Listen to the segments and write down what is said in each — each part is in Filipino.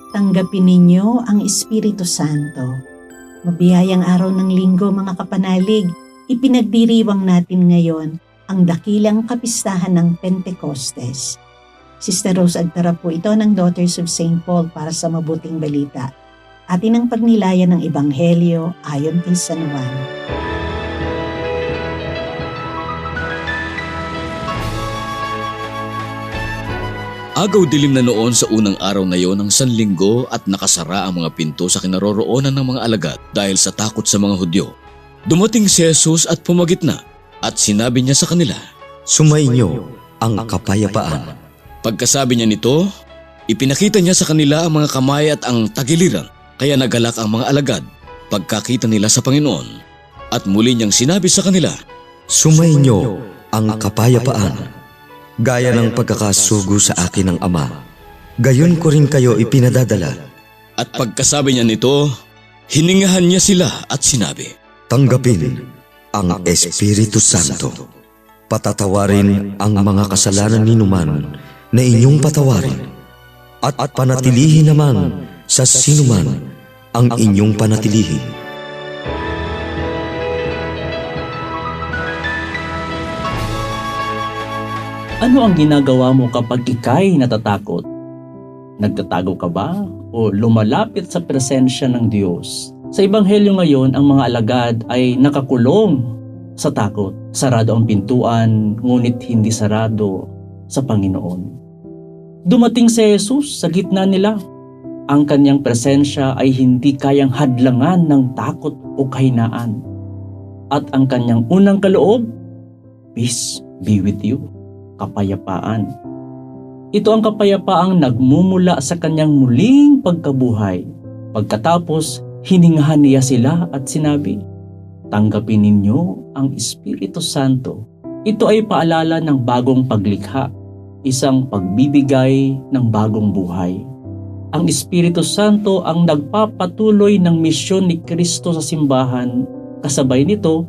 Tanggapin ninyo ang Espiritu Santo. Mabiyayang araw ng linggo mga kapanalig, ipinagdiriwang natin ngayon ang dakilang kapistahan ng Pentecostes. Sister Rose Agtara po ito ng Daughters of St. Paul para sa mabuting balita. Atin ang pagnilayan ng Ebanghelyo ayon kay San Juan. Agaw dilim na noon sa unang araw na yon ng Sanlinggo at nakasara ang mga pinto sa kinaroroonan ng mga alagad dahil sa takot sa mga Hudyo. Dumating si Jesus at pumagitna at sinabi niya sa kanila, "Sumainyo ang kapayapaan." Pagkasabi niya nito, ipinakita niya sa kanila ang mga kamay at ang tagiliran, kaya nagalak ang mga alagad pagkakita nila sa Panginoon. At muli niyang sinabi sa kanila, "Sumainyo ang kapayapaan. Gaya ng pagkakasugo sa akin ng Ama, gayon ko rin kayo ipinadadala." At pagkasabi niya nito, hiningahan niya sila at sinabi, Tanggapin ang Espiritu Santo. Patatawarin ang mga kasalanan ninuman na inyong patawarin, at panatilihin naman sa sinuman ang inyong panatilihin. Ano ang ginagawa mo kapag ika'y natatakot? Nagtatago ka ba o lumalapit sa presensya ng Diyos? Sa Ebanghelyo ngayon, ang mga alagad ay nakakulong sa takot. Sarado ang pintuan, ngunit hindi sarado sa Panginoon. Dumating si Jesus sa gitna nila. Ang kanyang presensya ay hindi kayang hadlangan ng takot o kahinaan. At ang kanyang unang kaloob, "Peace be with you." Kapayapaan. Ito ang kapayapaang nagmumula sa kanyang muling pagkabuhay. Pagkatapos, hiningahan niya sila at sinabi, "Tanggapin ninyo ang Espiritu Santo." Ito ay paalala ng bagong paglikha, isang pagbibigay ng bagong buhay. Ang Espiritu Santo ang nagpapatuloy ng misyon ni Kristo sa simbahan. Kasabay nito,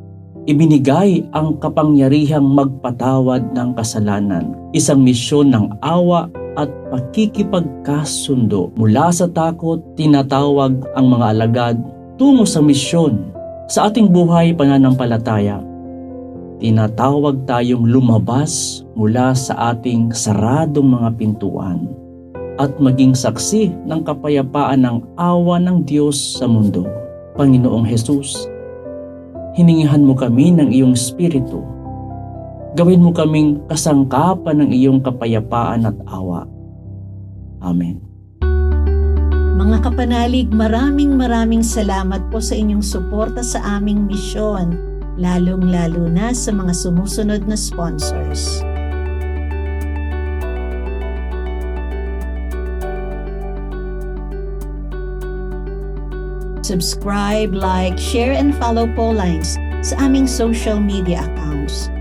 ibinigay ang kapangyarihang magpatawad ng kasalanan, isang misyon ng awa at pakikipagkasundo. Mula sa takot, tinatawag ang mga alagad tungo sa misyon. Sa ating buhay pananampalataya, tinatawag tayong lumabas mula sa ating saradong mga pintuan at maging saksi ng kapayapaan ng awa ng Diyos sa mundo. Panginoong Jesus, hiningihan mo kami ng iyong Espiritu. Gawin mo kaming kasangkapan ng iyong kapayapaan at awa. Amen. Mga kapanalig, maraming salamat po sa inyong suporta sa aming misyon, lalong-lalo na sa mga sumusunod na sponsors. Subscribe, like, share, and follow po lines sa aming social media accounts.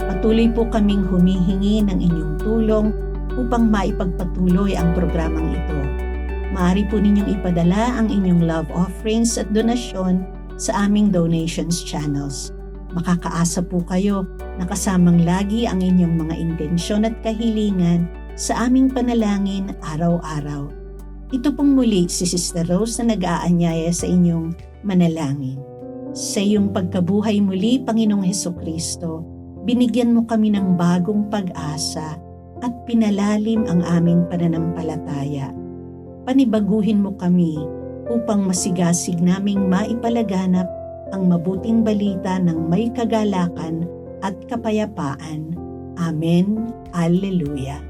Patuloy po kaming humihingi ng inyong tulong upang maipagpatuloy ang programang ito. Maaari po ninyong ipadala ang inyong love offerings at donasyon sa aming donations channels. Makakaasa po kayo na kasamang lagi ang inyong mga intensyon at kahilingan sa aming panalangin araw-araw. Ito pong muli si Sister Rose na nag-aanyaya sa inyong manalangin. Sa iyong pagkabuhay muli, Panginoong Hesukristo, binigyan mo kami ng bagong pag-asa at pinalalim ang aming pananampalataya. Panibaguhin mo kami upang masigasig naming maipalaganap ang mabuting balita ng may kagalakan at kapayapaan. Amen. Alleluia.